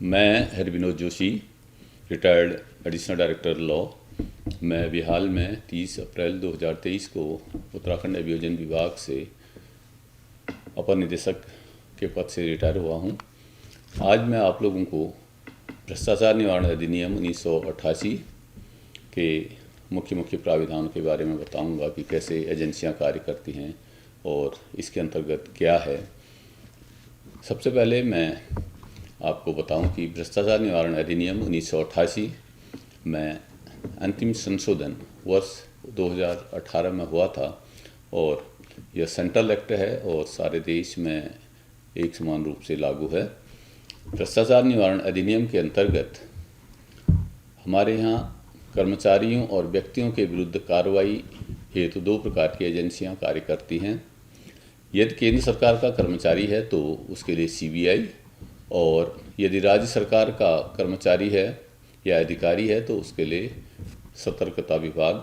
मैं Harvinod Joshi, retired additional director law. मैं अभी हाल में 30 अप्रैल 2023 को उत्तराखंड अभियोजन विभाग से अपर निदेशक के पद से रिटायर हुआ हूं। आज मैं आप लोगों को भ्रष्टाचार निवारण अधिनियम 1988 के मुख्य प्राविधानों के बारे में बताऊंगा कि कैसे एजेंसियां कार्य करती हैं और इसके अंतर्गत क्या है। सबसे पहले मैं आपको बताऊं कि भ्रष्टाचार निवारण अधिनियम 1988 में अंतिम संशोधन वर्ष 2018 में हुआ था और यह सेंट्रल एक्ट है और सारे देश में एक समान रूप से लागू है। भ्रष्टाचार निवारण अधिनियम के अंतर्गत हमारे यहाँ कर्मचारियों और व्यक्तियों के विरुद्ध कार्रवाई हेतु दो प्रकार की एजेंसियां कार्य करती हैं। यदि केंद्र सरकार का कर्मचारी है तो उसके लिए सीबीआई, और यदि राज्य सरकार का कर्मचारी है या अधिकारी है तो उसके लिए सतर्कता विभाग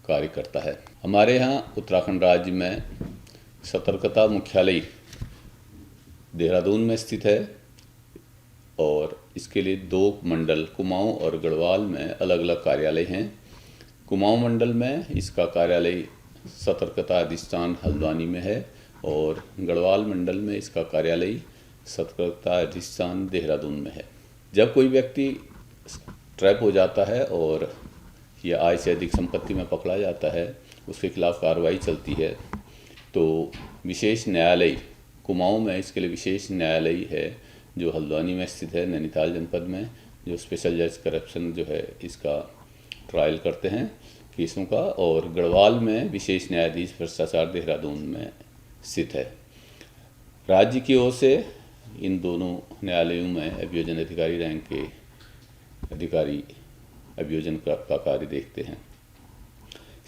कार्य करता है। हमारे यहाँ उत्तराखंड राज्य में सतर्कता मुख्यालय देहरादून में स्थित है और इसके लिए दो मंडल कुमाऊं और गढ़वाल में अलग अलग कार्यालय हैं। कुमाऊं मंडल में इसका कार्यालय सतर्कता अधिष्ठान हल्द्वानी में है और गढ़वाल मंडल में इसका कार्यालय सतर्कता अधिष्ठान देहरादून में है। जब कोई व्यक्ति ट्रैप हो जाता है और या आय से अधिक संपत्ति में पकड़ा जाता है, उसके खिलाफ कार्रवाई चलती है, तो विशेष न्यायालय कुमाऊं में इसके लिए विशेष न्यायालय है जो हल्द्वानी में स्थित है, नैनीताल जनपद में, जो स्पेशल जज करप्शन जो है इसका ट्रायल करते हैं केसों का, और गढ़वाल में विशेष न्यायाधीश भ्रष्टाचार देहरादून में स्थित है। राज्य की ओर से इन दोनों न्यायालयों में अभियोजन अधिकारी रैंक के अधिकारी अभियोजन का कार्य देखते हैं।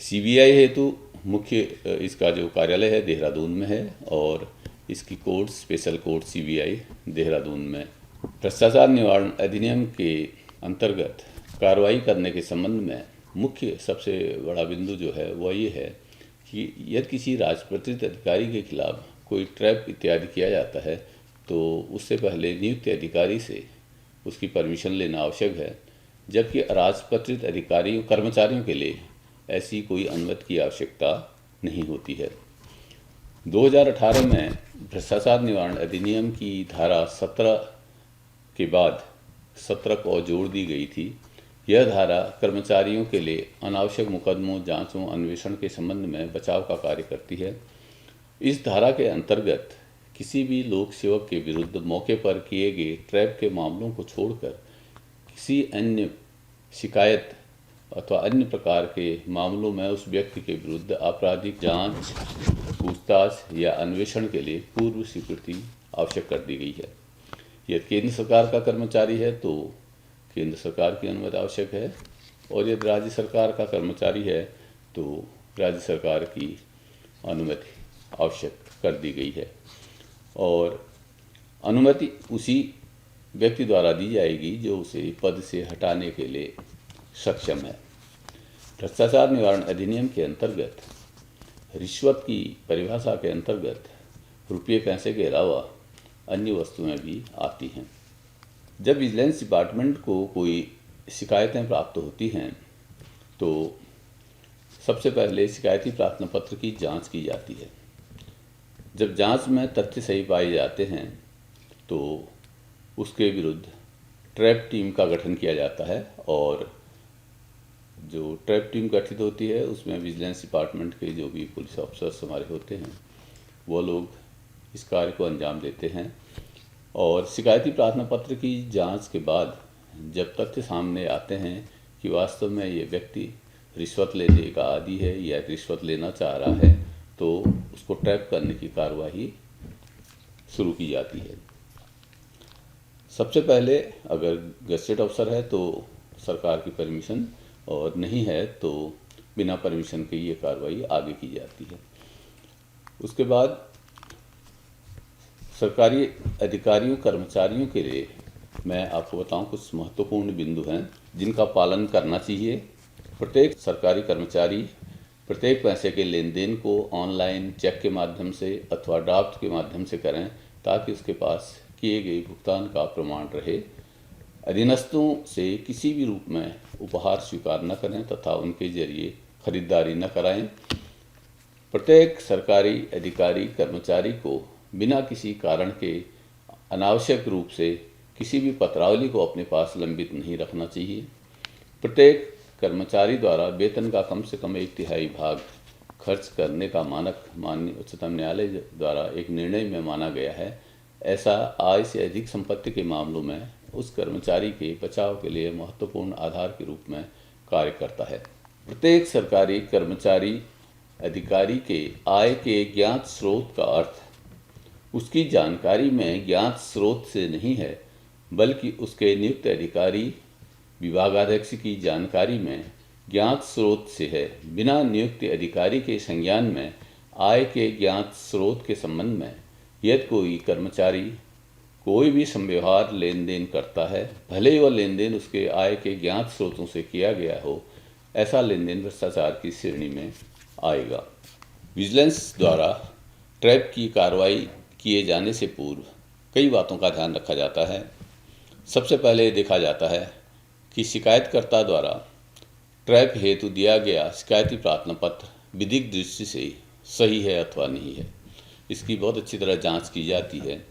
सीबीआई हेतु मुख्य इसका जो कार्यालय है देहरादून में है और इसकी court special court CBI Dehradun में। भ्रष्टाचार निवारण अधिनियम के अंतर्गत कार्रवाई करने के संबंध में मुख्य सबसे बड़ा बिंदु जो है वह ये है कि यदि किसी राजपत्रित अधिकारी के खिलाफ कोई ट्रैप इत्यादि किया जाता है तो उससे पहले नियुक्त अधिकारी से उसकी परमिशन लेना आवश्यक है, जबकि अराजपत्रित अधिकारियों कर्मचारियों के लिए ऐसी कोई अनुमति की आवश्यकता नहीं होती है। 2018 में भ्रष्टाचार निवारण अधिनियम की धारा 17 के बाद 17 को जोड़ दी गई थी। यह धारा कर्मचारियों के लिए अनावश्यक मुकदमों, जांचों, अन्वेषण के संबंध में बचाव का कार्य करती है। इस धारा के अंतर्गत किसी भी लोक सेवक के विरुद्ध मौके पर किए गए ट्रैप के मामलों को छोड़कर किसी अन्य शिकायत अथवा अन्य प्रकार के मामलों में उस व्यक्ति के विरुद्ध आपराधिक जांच, पूछताछ या अन्वेषण के लिए पूर्व स्वीकृति आवश्यक कर दी गई है। यदि केंद्र सरकार का कर्मचारी है तो केंद्र सरकार की अनुमति आवश्यक है और यदि राज्य सरकार का कर्मचारी है तो राज्य सरकार की अनुमति आवश्यक कर दी गई है और अनुमति उसी व्यक्ति द्वारा दी जाएगी जो उसे पद से हटाने के लिए सक्षम है। भ्रष्टाचार निवारण अधिनियम के अंतर्गत रिश्वत की परिभाषा के अंतर्गत रुपये पैसे के अलावा अन्य वस्तुएं भी आती हैं। जब विजिलेंस डिपार्टमेंट को कोई शिकायतें प्राप्त होती हैं तो सबसे पहले शिकायती प्रार्थना पत्र की जांच की जाती है। जब जांच में तथ्य सही पाए जाते हैं तो उसके विरुद्ध ट्रैप टीम का गठन किया जाता है और जो ट्रैप टीम गठित होती है उसमें विजिलेंस डिपार्टमेंट के जो भी पुलिस ऑफिसर्स हमारे होते हैं वो लोग इस कार्य को अंजाम देते हैं। और शिकायती प्रार्थना पत्र की जांच के बाद जब तथ्य सामने आते हैं कि वास्तव में ये व्यक्ति रिश्वत लेने का आदी है या रिश्वत लेना चाह रहा है तो उसको ट्रैप करने की कार्रवाई शुरू की जाती है। सबसे पहले अगर गजेटेड अफसर है तो सरकार की परमिशन, और नहीं है तो बिना परमिशन के ये कार्रवाई आगे की जाती है। उसके बाद सरकारी अधिकारियों कर्मचारियों के लिए मैं आपको बताऊं कुछ महत्वपूर्ण बिंदु हैं जिनका पालन करना चाहिए। प्रत्येक सरकारी कर्मचारी प्रत्येक पैसे के लेन देन को ऑनलाइन चेक के माध्यम से अथवा ड्राफ्ट के माध्यम से करें ताकि उसके पास किए गए भुगतान का प्रमाण रहे। अधीनस्थों से किसी भी रूप में उपहार स्वीकार न करें तथा उनके जरिए खरीदारी न कराएं। प्रत्येक सरकारी अधिकारी कर्मचारी को बिना किसी कारण के अनावश्यक रूप से किसी भी पत्रावली को अपने पास लंबित नहीं रखना चाहिए। प्रत्येक कर्मचारी द्वारा वेतन का कम से कम 1/3 भाग खर्च करने का मानक माननीय उच्चतम न्यायालय द्वारा एक निर्णय में माना गया है। ऐसा आय से अधिक संपत्ति के मामलों में उस कर्मचारी के बचाव के लिए महत्वपूर्ण आधार के रूप में कार्य करता है। प्रत्येक सरकारी कर्मचारी अधिकारी के आय के ज्ञात स्रोत का अर्थ उसकी जानकारी में ज्ञात स्रोत से नहीं है, बल्कि उसके नियुक्त अधिकारी विभागाध्यक्ष की जानकारी में ज्ञात स्रोत से है। बिना नियुक्त अधिकारी के संज्ञान में आय के ज्ञात स्रोत के संबंध में यदि कोई कर्मचारी कोई भी संव्यवहार लेन देन करता है, भले ही वह लेन देन उसके आय के ज्ञात स्रोतों से किया गया हो, ऐसा लेन देन भ्रष्टाचार की श्रेणी में आएगा। विजिलेंस द्वारा ट्रैप की कार्रवाई किए जाने से पूर्व कई बातों का ध्यान रखा जाता है। सबसे पहले देखा जाता है कि शिकायतकर्ता द्वारा ट्रैप हेतु दिया गया शिकायती प्रार्थना पत्र विधिक दृष्टि से सही है अथवा नहीं है, इसकी बहुत अच्छी तरह जांच की जाती है।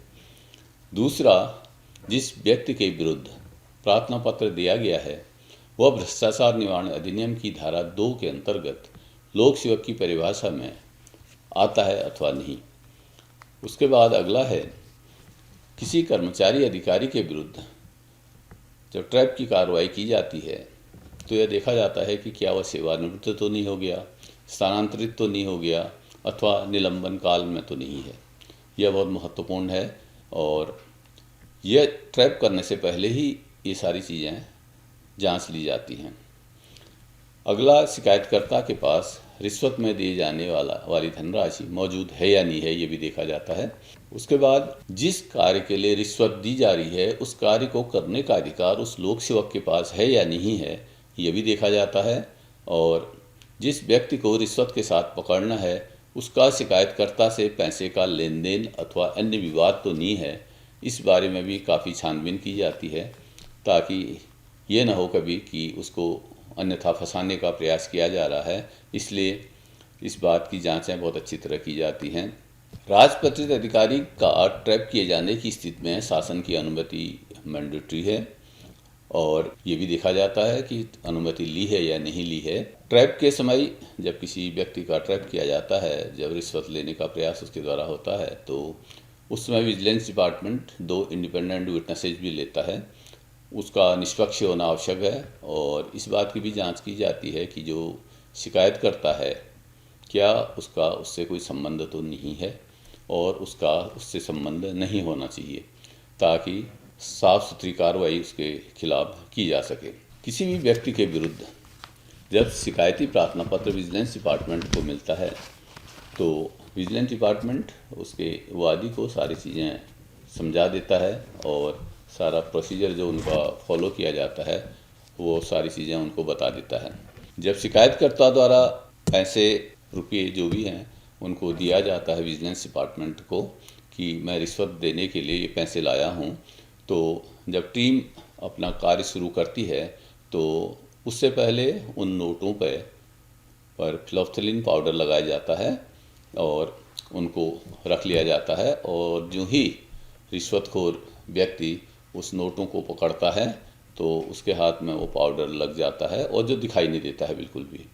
दूसरा, जिस व्यक्ति के विरुद्ध प्रार्थना पत्र दिया गया है वह भ्रष्टाचार निवारण अधिनियम की धारा 2 के अंतर्गत लोक सेवक की परिभाषा में आता है अथवा नहीं। उसके बाद अगला है, किसी कर्मचारी अधिकारी के विरुद्ध जब ट्रैप की कार्रवाई की जाती है तो यह देखा जाता है कि क्या वह सेवानिवृत्त तो नहीं हो गया, स्थानांतरित तो नहीं हो गया अथवा निलंबन काल में तो नहीं है। यह बहुत महत्वपूर्ण है और यह ट्रैप करने से पहले ही ये सारी चीज़ें जांच ली जाती हैं। अगला, शिकायतकर्ता के पास रिश्वत में दिए जाने वाली धनराशि मौजूद है या नहीं है, ये भी देखा जाता है। उसके बाद जिस कार्य के लिए रिश्वत दी जा रही है उस कार्य को करने का अधिकार उस लोक सेवक के पास है या नहीं है, ये भी देखा जाता है। और जिस व्यक्ति को रिश्वत के साथ पकड़ना है उसका शिकायतकर्ता से पैसे का लेन देन अथवा अन्य विवाद तो नहीं है, इस बारे में भी काफ़ी छानबीन की जाती है, ताकि ये ना हो कभी कि उसको अन्यथा फंसाने का प्रयास किया जा रहा है। इसलिए इस बात की जांचें बहुत अच्छी तरह की जाती हैं। राजपत्रित अधिकारी का ट्रैप किए जाने की स्थिति में शासन की अनुमति मैंडेटरी है और ये भी देखा जाता है कि अनुमति ली है या नहीं ली है। ट्रैप के समय जब किसी व्यक्ति का ट्रैप किया जाता है, जब रिश्वत लेने का प्रयास उसके द्वारा होता है, तो उस समय विजिलेंस डिपार्टमेंट 2 इंडिपेंडेंट विटनेसेस भी लेता है। उसका निष्पक्ष होना आवश्यक है और इस बात की भी जांच की जाती है कि जो शिकायत करता है क्या उसका उससे कोई संबंध तो नहीं है और उसका उससे संबंध नहीं होना चाहिए, ताकि साफ सुथरी कार्रवाई उसके खिलाफ की जा सके। किसी भी व्यक्ति के विरुद्ध जब शिकायती प्रार्थना पत्र विजिलेंस डिपार्टमेंट को मिलता है तो विजिलेंस डिपार्टमेंट उसके वादी को सारी चीज़ें समझा देता है और सारा प्रोसीजर जो उनका फॉलो किया जाता है वो सारी चीज़ें उनको बता देता है। जब शिकायतकर्ता द्वारा पैसे रुपये जो भी हैं उनको दिया जाता है विजिलेंस डिपार्टमेंट को कि मैं रिश्वत देने के लिए ये पैसे लाया हूँ, तो जब टीम अपना कार्य शुरू करती है तो उससे पहले उन नोटों पर फ्लोफ्थलीन पाउडर लगाया जाता है और उनको रख लिया जाता है और जो ही रिश्वतखोर व्यक्ति उस नोटों को पकड़ता है तो उसके हाथ में वो पाउडर लग जाता है और जो दिखाई नहीं देता है बिल्कुल भी।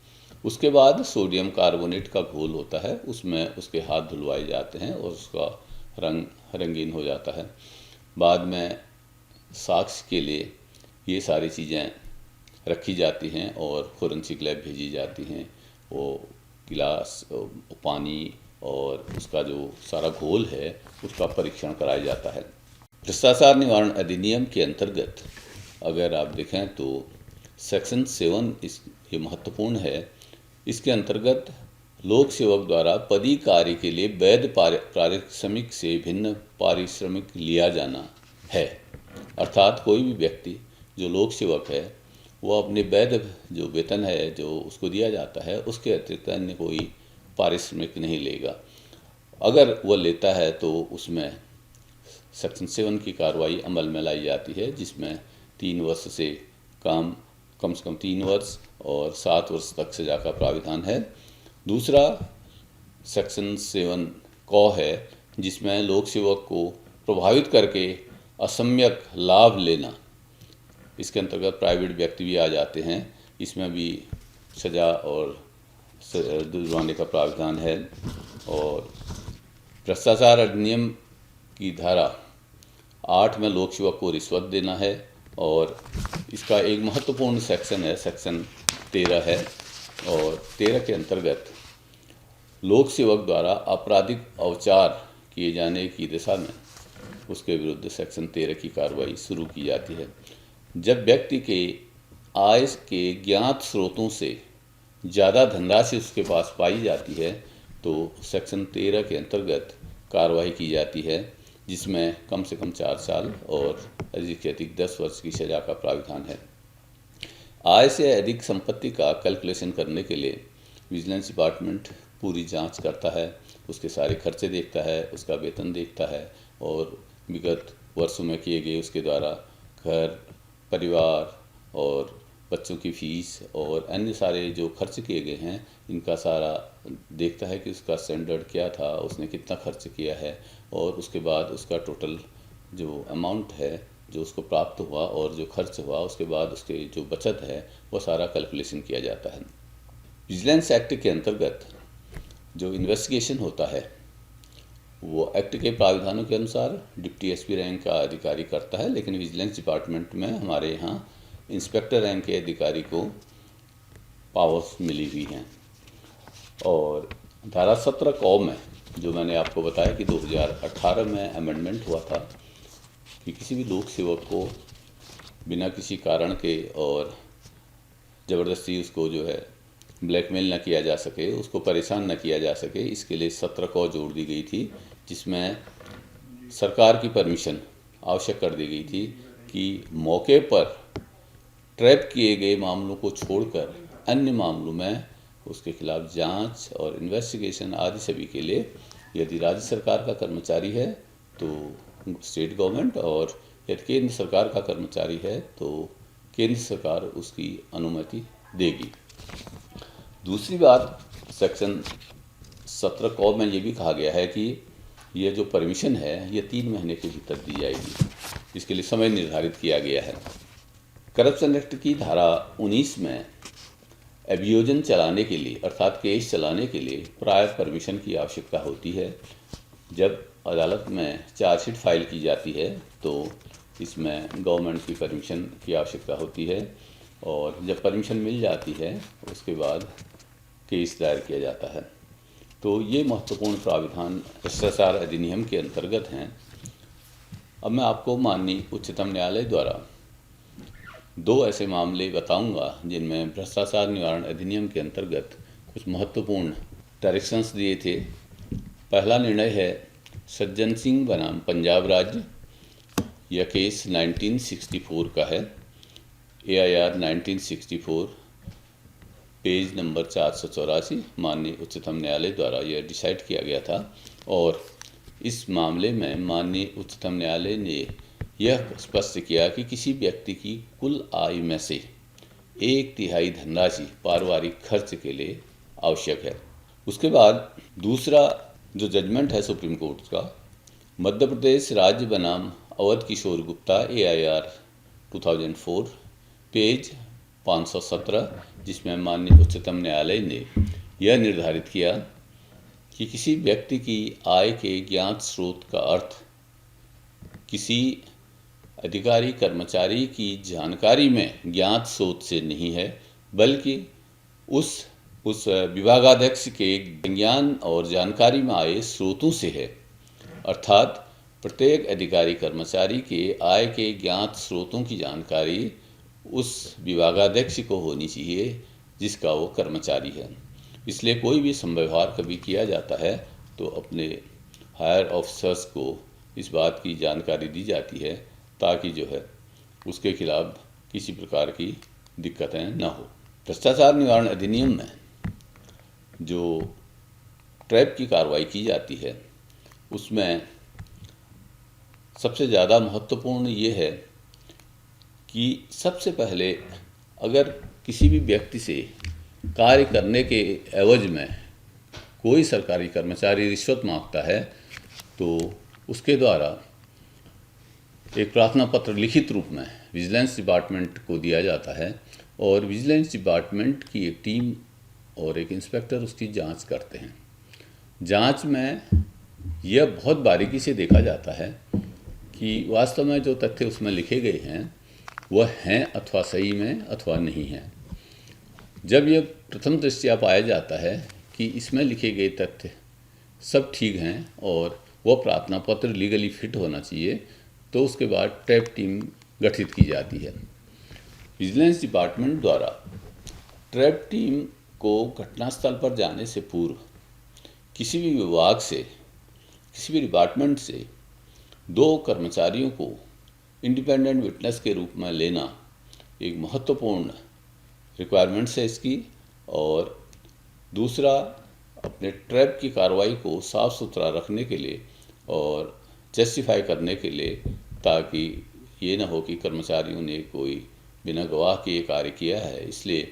उसके बाद सोडियम कार्बोनेट का घोल होता है, उसमें उसके हाथ धुलवाए जाते हैं और उसका रंग रंगीन हो जाता है। बाद में साक्ष्य के लिए ये सारी चीज़ें रखी जाती हैं और फोरेंसिक लैब भेजी जाती हैं। वो गिलास पानी और उसका जो सारा घोल है उसका परीक्षण कराया जाता है। भ्रष्टाचार निवारण अधिनियम के अंतर्गत अगर आप देखें तो सेक्शन 7 ये महत्वपूर्ण है। इसके अंतर्गत लोक सेवक द्वारा पदी कार्य के लिए वैध पारिश्रमिक से भिन्न पारिश्रमिक लिया जाना है। अर्थात कोई भी व्यक्ति जो लोक सेवक है वो अपने वैध जो वेतन है जो उसको दिया जाता है उसके अतिरिक्त अन्य कोई पारिश्रमिक नहीं लेगा। अगर वह लेता है तो उसमें सेक्शन 7 की कार्रवाई अमल में लाई जाती है, जिसमें 3 वर्ष से कम से कम 3 वर्ष और 7 वर्ष तक सजा का प्राविधान है। दूसरा सेक्शन 7 क है, जिसमें लोक सेवक को प्रभावित करके असम्यक लाभ लेना, इसके अंतर्गत प्राइवेट व्यक्ति भी आ जाते हैं। इसमें भी सजा और जुर्माने का प्रावधान है। और भ्रष्टाचार अधिनियम की धारा 8 में लोक सेवक को रिश्वत देना है। और इसका एक महत्वपूर्ण सेक्शन है, सेक्शन 13 है। और 13 के अंतर्गत लोक सेवक द्वारा आपराधिक अवचार किए जाने की दिशा में उसके विरुद्ध सेक्शन 13 की कार्रवाई शुरू की जाती है। जब व्यक्ति के आय के ज्ञात स्रोतों से ज़्यादा धनराशि उसके पास पाई जाती है तो सेक्शन 13 के अंतर्गत कार्रवाई की जाती है, जिसमें कम से कम 4 साल और अधिक से अधिक 10 वर्ष की सज़ा का प्रावधान है। आय से अधिक संपत्ति का कैलकुलेशन करने के लिए विजिलेंस डिपार्टमेंट पूरी जांच करता है, उसके सारे खर्चे देखता है, उसका वेतन देखता है और विगत वर्षों में किए गए उसके द्वारा घर, परिवार और बच्चों की फीस और अन्य सारे जो खर्च किए गए हैं, इनका सारा देखता है कि उसका स्टैंडर्ड क्या था, उसने कितना खर्च किया है और उसके बाद उसका टोटल जो अमाउंट है जो उसको प्राप्त हुआ और जो खर्च हुआ उसके बाद उसके जो बचत है वो सारा कैलकुलेशन किया जाता है। विजिलेंस एक्ट के अंतर्गत जो इन्वेस्टिगेशन होता है वो एक्ट के प्रावधानों के अनुसार डिप्टी एसपी रैंक का अधिकारी करता है, लेकिन विजिलेंस डिपार्टमेंट में हमारे यहाँ इंस्पेक्टर रैंक के अधिकारी को पावर्स मिली हुई हैं। और धारा 17 क में जो मैंने आपको बताया कि 2018 में अमेंडमेंट हुआ था कि किसी भी लोक सेवक को बिना किसी कारण के और ज़बरदस्ती उसको जो है ब्लैकमेल न किया जा सके, उसको परेशान न किया जा सके, इसके लिए 17 क जोड़ दी गई थी, जिसमें सरकार की परमिशन आवश्यक कर दी गई थी कि मौके पर ट्रैप किए गए मामलों को छोड़कर अन्य मामलों में उसके खिलाफ जांच और इन्वेस्टिगेशन आदि सभी के लिए यदि राज्य सरकार का कर्मचारी है तो स्टेट गवर्नमेंट और यदि केंद्र सरकार का कर्मचारी है तो केंद्र सरकार उसकी अनुमति देगी। दूसरी बात, सेक्शन 17 क में ये भी कहा गया है कि ये जो परमिशन है ये 3 महीने के भीतर दी जाएगी, इसके लिए समय निर्धारित किया गया है। करप्शन एक्ट की धारा 19 में अभियोजन चलाने के लिए अर्थात केस चलाने के लिए प्रायर परमिशन की आवश्यकता होती है। जब अदालत में चार्जशीट फाइल की जाती है तो इसमें गवर्नमेंट की परमिशन की आवश्यकता होती है और जब परमिशन मिल जाती है उसके बाद केस दायर किया जाता है। तो ये महत्वपूर्ण प्राविधान भ्रष्टाचार अधिनियम के अंतर्गत हैं। अब मैं आपको माननीय उच्चतम न्यायालय द्वारा 2 ऐसे मामले बताऊंगा जिनमें भ्रष्टाचार निवारण अधिनियम के अंतर्गत कुछ महत्वपूर्ण डायरेक्शंस दिए थे। पहला निर्णय है सज्जन सिंह बनाम पंजाब राज्य। यह केस 1964 का है, AIR 1964 पेज नंबर 484 माननीय उच्चतम न्यायालय द्वारा यह डिसाइड किया गया था। और इस मामले में माननीय उच्चतम न्यायालय ने यह स्पष्ट किया कि किसी व्यक्ति की कुल आय में से 1/3 धनराशि पारिवारिक खर्च के लिए आवश्यक है। उसके बाद दूसरा जो जजमेंट है सुप्रीम कोर्ट का, मध्य प्रदेश राज्य बनाम अवध किशोर गुप्ता AIR 2004 पेज 517, जिसमें माननीय उच्चतम न्यायालय ने यह निर्धारित किया कि किसी व्यक्ति की आय के ज्ञात स्रोत का अर्थ किसी अधिकारी कर्मचारी की जानकारी में ज्ञात स्रोत से नहीं है, बल्कि उस विभागाध्यक्ष के ज्ञान और जानकारी में आए स्रोतों से है। अर्थात प्रत्येक अधिकारी कर्मचारी के आय के ज्ञात स्रोतों की जानकारी उस विभागाध्यक्ष को होनी चाहिए जिसका वो कर्मचारी है। इसलिए कोई भी संव्यवहार कभी किया जाता है तो अपने हायर ऑफिसर्स को इस बात की जानकारी दी जाती है ताकि जो है उसके खिलाफ किसी प्रकार की दिक्कतें न हो। भ्रष्टाचार निवारण अधिनियम में जो ट्रैप की कार्रवाई की जाती है उसमें सबसे ज़्यादा महत्वपूर्ण ये है कि सबसे पहले अगर किसी भी व्यक्ति से कार्य करने के एवज में कोई सरकारी कर्मचारी रिश्वत मांगता है तो उसके द्वारा एक प्रार्थना पत्र लिखित रूप में विजिलेंस डिपार्टमेंट को दिया जाता है और विजिलेंस डिपार्टमेंट की एक टीम और एक इंस्पेक्टर उसकी जांच करते हैं। जांच में यह बहुत बारीकी से देखा जाता है कि वास्तव में जो तथ्य उसमें लिखे गए हैं वह हैं अथवा सही में अथवा नहीं हैं। जब यह प्रथम दृष्टया पाया जाता है कि इसमें लिखे गए तथ्य सब ठीक हैं और वह प्रार्थना पत्र लीगली फिट होना चाहिए तो उसके बाद ट्रैप टीम गठित की जाती है। विजिलेंस डिपार्टमेंट द्वारा ट्रैप टीम को घटनास्थल पर जाने से पूर्व किसी भी विभाग से, किसी भी डिपार्टमेंट से 2 कर्मचारियों को इंडिपेंडेंट विटनेस के रूप में लेना एक महत्वपूर्ण रिक्वायरमेंट्स है इसकी। और दूसरा, अपने ट्रैप की कार्रवाई को साफ सुथरा रखने के लिए और जस्टिफाई करने के लिए, ताकि ये ना हो कि कर्मचारियों ने कोई बिना गवाह के ये कार्य किया है, इसलिए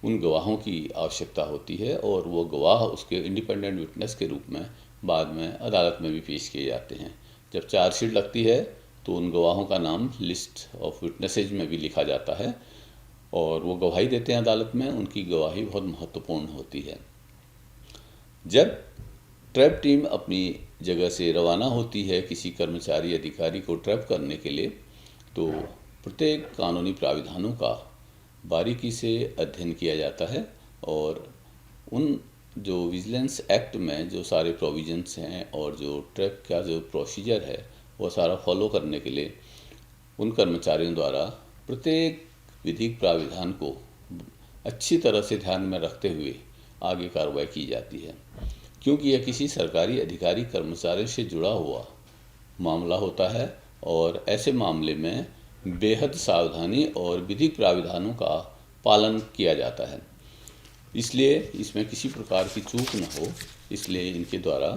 उन गवाहों की आवश्यकता होती है और वो गवाह उसके इंडिपेंडेंट विटनेस के रूप में बाद में अदालत में भी पेश किए जाते हैं। जब चार्जशीट लगती है तो उन गवाहों का नाम लिस्ट ऑफ विटनेसेज में भी लिखा जाता है और वो गवाही देते हैं अदालत में। उनकी गवाही बहुत महत्वपूर्ण होती है। जब ट्रैप टीम अपनी जगह से रवाना होती है किसी कर्मचारी अधिकारी को ट्रैप करने के लिए, तो प्रत्येक कानूनी प्राविधानों का बारीकी से अध्ययन किया जाता है और उन जो विजिलेंस एक्ट में जो सारे प्रोविजंस हैं और जो ट्रैप का जो प्रोसीजर है वो सारा फॉलो करने के लिए उन कर्मचारियों द्वारा प्रत्येक विधिक प्राविधान को अच्छी तरह से ध्यान में रखते हुए आगे कार्रवाई की जाती है, क्योंकि यह किसी सरकारी अधिकारी कर्मचारी से जुड़ा हुआ मामला होता है और ऐसे मामले में बेहद सावधानी और विधिक प्राविधानों का पालन किया जाता है। इसलिए इसमें किसी प्रकार की चूक न हो, इसलिए इनके द्वारा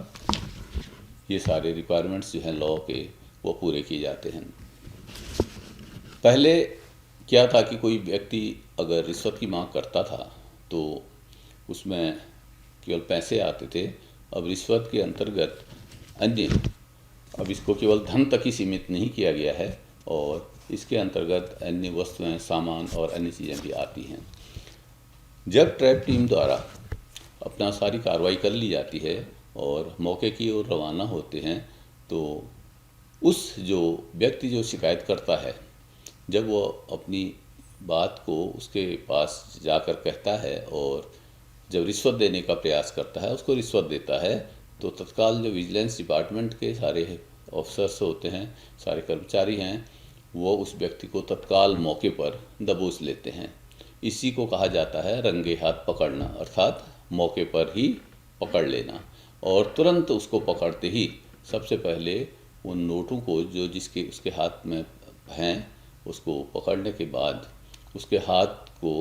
ये सारे रिक्वायरमेंट्स जो हैं लॉ के वो पूरे किए जाते हैं। पहले क्या था कि कोई व्यक्ति अगर रिश्वत की मांग करता था तो उसमें केवल पैसे आते थे। अब रिश्वत के अंतर्गत अब इसको केवल धन तक ही सीमित नहीं किया गया है और इसके अंतर्गत अन्य वस्तुएं, सामान और अन्य चीज़ें भी आती हैं। जब ट्रैप टीम द्वारा अपना सारी कार्रवाई कर ली जाती है और मौके की ओर रवाना होते हैं तो उस जो व्यक्ति जो शिकायत करता है, जब वो अपनी बात को उसके पास जाकर कहता है और जब रिश्वत देने का प्रयास करता है, उसको रिश्वत देता है, तो तत्काल जो विजिलेंस डिपार्टमेंट के सारे ऑफिसर्स होते हैं, सारे कर्मचारी हैं, वो उस व्यक्ति को तत्काल मौके पर दबोच लेते हैं। इसी को कहा जाता है रंगे हाथ पकड़ना, अर्थात मौके पर ही पकड़ लेना। और तुरंत उसको पकड़ते ही सबसे पहले उन नोटों को जो जिसके उसके हाथ में हैं उसको पकड़ने के बाद उसके हाथ को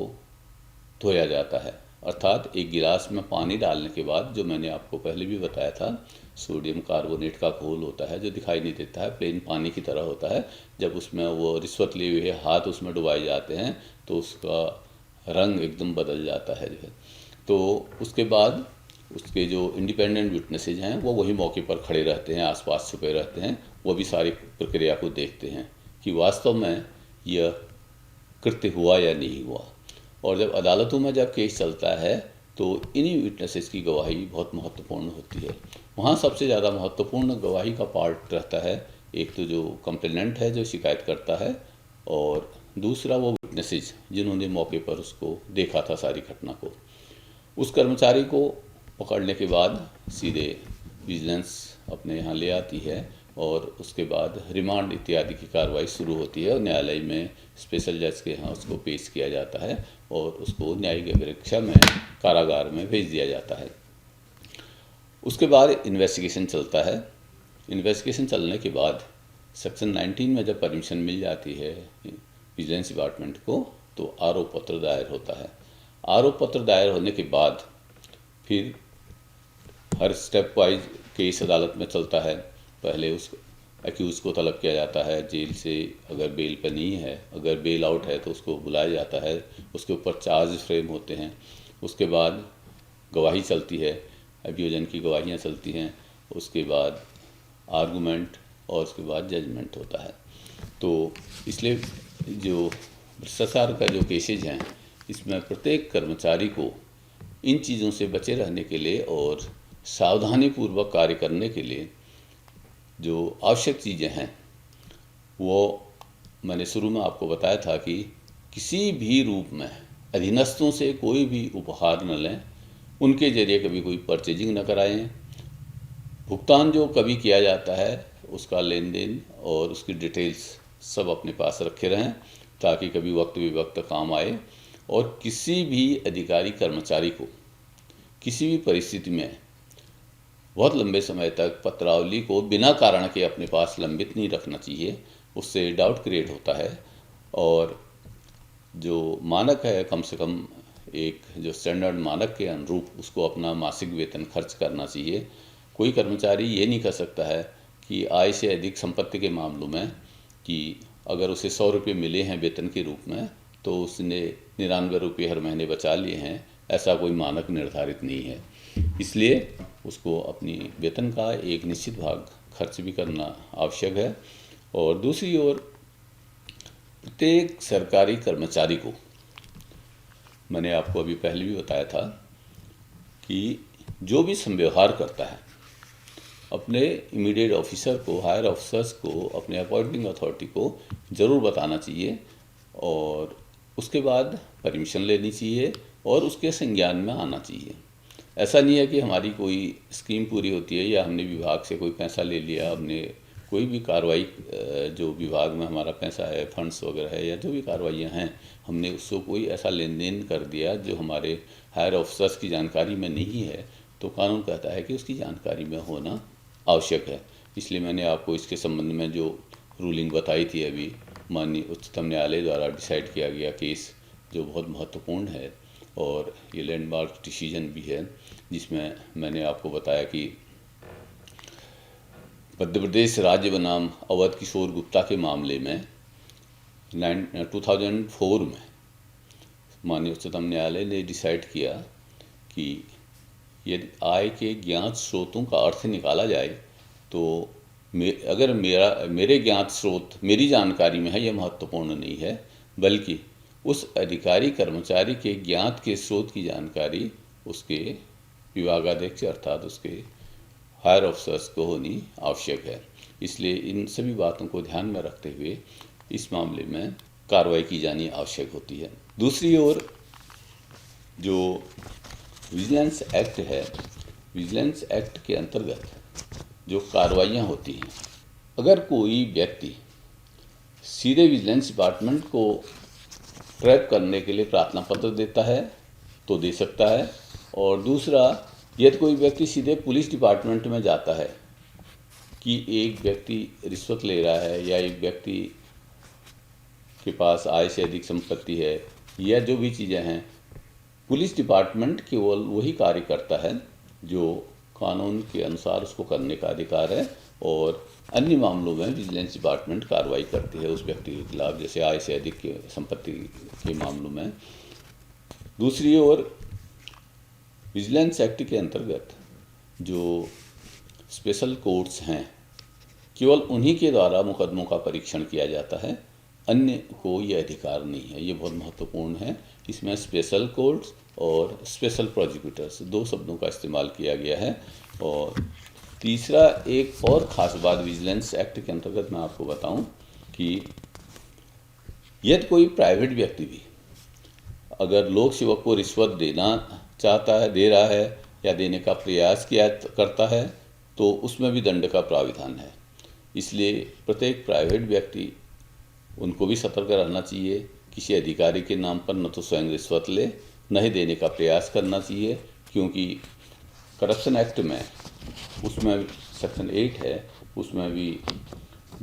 धोया जाता है, अर्थात एक गिलास में पानी डालने के बाद, जो मैंने आपको पहले भी बताया था, सोडियम कार्बोनेट का घोल होता है जो दिखाई नहीं देता है, प्लेन पानी की तरह होता है। जब उसमें वो रिश्वत लिए हुए हाथ उसमें डुबाए जाते हैं तो उसका रंग एकदम बदल जाता है जो है। तो उसके बाद उसके जो इंडिपेंडेंट विटनेसेज हैं वो वही मौके पर खड़े रहते हैं, आसपास छुपे रहते हैं, वो भी सारी प्रक्रिया को देखते हैं कि वास्तव में यह कृत्य हुआ या नहीं हुआ। और जब अदालतों में जब केस चलता है तो इन्हीं विटनेसेस की गवाही बहुत महत्वपूर्ण होती है। वहाँ सबसे ज़्यादा महत्वपूर्ण गवाही का पार्ट रहता है, एक तो जो कंप्लेनेंट है जो शिकायत करता है, और दूसरा वो विटनेसेस जिन्होंने मौके पर उसको देखा था सारी घटना को। उस कर्मचारी को पकड़ने के बाद सीधे विजिलेंस अपने यहाँ ले आती है और उसके बाद रिमांड इत्यादि की कार्रवाई शुरू होती है और न्यायालय में स्पेशल जज के यहाँ उसको पेश किया जाता है और उसको न्यायिक अभिरक्षा में कारागार में भेज दिया जाता है। उसके बाद इन्वेस्टिगेशन चलता है। इन्वेस्टिगेशन चलने के बाद सेक्शन 19 में जब परमिशन मिल जाती है विजिलेंस डिपार्टमेंट को तो आरोप पत्र दायर होता है। आरोप पत्र दायर होने के बाद फिर हर स्टेप वाइज केस अदालत में चलता है। पहले उस एक्यूज़ को तलब किया जाता है जेल से, अगर बेल पर नहीं है, अगर बेल आउट है तो उसको बुलाया जाता है, उसके ऊपर चार्ज फ्रेम होते हैं, उसके बाद गवाही चलती है, अभियोजन की गवाहियाँ चलती हैं, उसके बाद आर्गूमेंट और उसके बाद जजमेंट होता है। तो इसलिए जो भ्रष्टाचार का जो केसेज हैं, इसमें प्रत्येक कर्मचारी को इन चीज़ों से बचे रहने के लिए और सावधानीपूर्वक कार्य करने के लिए जो आवश्यक चीज़ें हैं वो मैंने शुरू में आपको बताया था कि किसी भी रूप में अधीनस्थों से कोई भी उपहार न लें, उनके जरिए कभी कोई परचेजिंग न कराएं, भुगतान जो कभी किया जाता है उसका लेन देन और उसकी डिटेल्स सब अपने पास रखे रहें ताकि कभी वक्त विवक्त काम आए। और किसी भी अधिकारी कर्मचारी को किसी भी परिस्थिति में बहुत लंबे समय तक पत्रावली को बिना कारण के अपने पास लंबित नहीं रखना चाहिए, उससे डाउट क्रिएट होता है। और जो मानक है, कम से कम एक जो स्टैंडर्ड मानक के अनुरूप उसको अपना मासिक वेतन खर्च करना चाहिए। कोई कर्मचारी ये नहीं कर सकता है कि आय से अधिक संपत्ति के मामलों में कि अगर उसे 100 रुपये मिले हैं वेतन के रूप में तो उसने 99 रुपये हर महीने बचा लिए हैं, ऐसा कोई मानक निर्धारित नहीं है। इसलिए उसको अपनी वेतन का एक निश्चित भाग खर्च भी करना आवश्यक है। और दूसरी ओर प्रत्येक सरकारी कर्मचारी को, मैंने आपको अभी पहले भी बताया था कि जो भी संव्यवहार करता है अपने इमीडिएट ऑफिसर को, हायर ऑफिसर्स को, अपने अपॉइंटिंग अथॉरिटी को ज़रूर बताना चाहिए और उसके बाद परमिशन लेनी चाहिए और उसके संज्ञान में आना चाहिए। ऐसा नहीं है कि हमारी कोई स्कीम पूरी होती है या हमने विभाग से कोई पैसा ले लिया, हमने कोई भी कार्रवाई जो विभाग में हमारा पैसा है, फंड्स वगैरह है या जो भी कार्रवाइयाँ हैं, हमने उसको कोई ऐसा लेन देन कर दिया जो हमारे हायर ऑफिसर्स की जानकारी में नहीं है, तो कानून कहता है कि उसकी जानकारी में होना आवश्यक है। इसलिए मैंने आपको इसके संबंध में जो रूलिंग बताई थी अभी, माननीय उच्चतम न्यायालय द्वारा डिसाइड किया गया केस जो बहुत महत्वपूर्ण है और ये लैंडमार्क डिसीजन भी है, जिसमें मैंने आपको बताया कि मध्य प्रदेश राज्य बनाम अवध किशोर गुप्ता के मामले में 2004 में माननीय उच्चतम न्यायालय ने डिसाइड किया कि यदि आय के ज्ञात स्रोतों का अर्थ निकाला जाए तो अगर मेरे ज्ञात स्रोत मेरी जानकारी में है, यह महत्वपूर्ण नहीं है, बल्कि उस अधिकारी कर्मचारी के ज्ञात के स्रोत की जानकारी उसके विभागाध्यक्ष अर्थात उसके हायर ऑफिसर्स को होनी आवश्यक है। इसलिए इन सभी बातों को ध्यान में रखते हुए इस मामले में कार्रवाई की जानी आवश्यक होती है। दूसरी ओर जो विजिलेंस एक्ट है, विजिलेंस एक्ट के अंतर्गत जो कार्रवाइयाँ होती हैं, अगर कोई व्यक्ति सीधे विजिलेंस डिपार्टमेंट को ट्रैप करने के लिए प्रार्थना पत्र देता है तो दे सकता है, और दूसरा यदि कोई व्यक्ति सीधे पुलिस डिपार्टमेंट में जाता है कि एक व्यक्ति रिश्वत ले रहा है या एक व्यक्ति के पास आय से अधिक संपत्ति है या जो भी चीज़ें हैं, पुलिस डिपार्टमेंट केवल वही कार्य करता है जो कानून के अनुसार उसको करने का अधिकार है, और अन्य मामलों में विजिलेंस डिपार्टमेंट कार्रवाई करती है उस व्यक्ति के खिलाफ, जैसे आय से अधिक के संपत्ति के मामलों में। दूसरी ओर विजिलेंस एक्ट के अंतर्गत जो स्पेशल कोर्ट्स हैं, केवल उन्हीं के द्वारा मुकदमों का परीक्षण किया जाता है, अन्य को ये अधिकार नहीं है। ये बहुत महत्वपूर्ण है। इसमें स्पेशल कोर्ट्स और स्पेशल प्रोसिक्यूटर्स दो शब्दों का इस्तेमाल किया गया है। और तीसरा एक और ख़ास बात विजिलेंस एक्ट के अंतर्गत मैं आपको बताऊं कि यदि कोई प्राइवेट व्यक्ति भी अगर लोक सेवक को रिश्वत देना चाहता है, दे रहा है या देने का प्रयास करता है तो उसमें भी दंड का प्राविधान है। इसलिए प्रत्येक प्राइवेट व्यक्ति, उनको भी सतर्क रहना चाहिए। किसी अधिकारी के नाम पर न तो स्वयं रिश्वत ले, न ही देने का प्रयास करना चाहिए, क्योंकि करप्शन एक्ट में उसमें सेक्शन 8 है, उसमें भी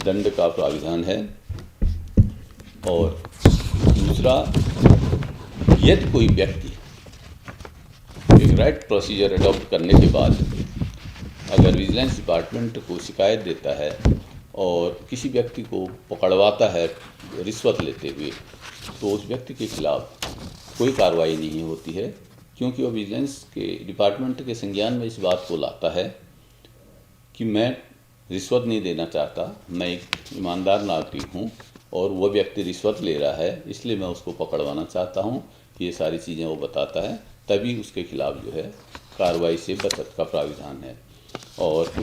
दंड का प्राविधान है। और दूसरा, यदि कोई व्यक्ति एक राइट प्रोसीजर अडॉप्ट करने के बाद अगर विजिलेंस डिपार्टमेंट को शिकायत देता है और किसी व्यक्ति को पकड़वाता है रिश्वत लेते हुए, तो उस व्यक्ति के खिलाफ कोई कार्रवाई नहीं होती है, क्योंकि वो विजिलेंस के डिपार्टमेंट के संज्ञान में इस बात को लाता है कि मैं रिश्वत नहीं देना चाहता, मैं एक ईमानदार नागरिक हूँ और वो व्यक्ति रिश्वत ले रहा है, इसलिए मैं उसको पकड़वाना चाहता हूँ। ये सारी चीज़ें वो बताता है, तभी उसके खिलाफ जो है कार्रवाई से बचत का प्राविधान है और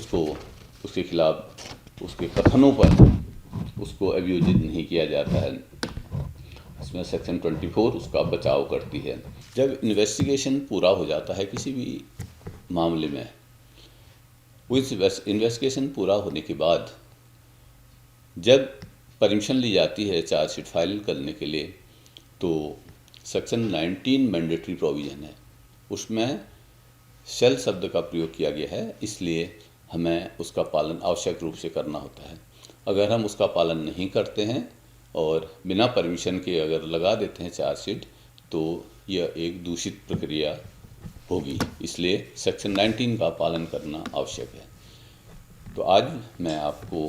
उसके खिलाफ उसके कथनों पर उसको अभियोजित नहीं किया जाता है। इसमें सेक्शन 24 उसका बचाव करती है। जब इन्वेस्टिगेशन पूरा हो जाता है किसी भी मामले में, उस इन्वेस्टिगेशन पूरा होने के बाद जब परमिशन ली जाती है चार्जशीट फाइल करने के लिए, तो सेक्शन 19 मैंडेटरी प्रोविज़न है, उसमें शेल शब्द का प्रयोग किया गया है, इसलिए हमें उसका पालन आवश्यक रूप से करना होता है। अगर हम उसका पालन नहीं करते हैं और बिना परमिशन के अगर लगा देते हैं चार्जशीट, तो यह एक दूषित प्रक्रिया होगी, इसलिए सेक्शन 19 का पालन करना आवश्यक है। तो आज मैं आपको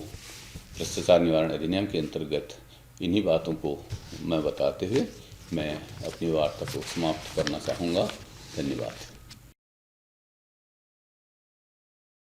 भ्रष्टाचार निवारण अधिनियम के अंतर्गत इन्हीं बातों को मैं बताते हुए मैं अपनी वार्ता को समाप्त करना चाहूँगा। धन्यवाद।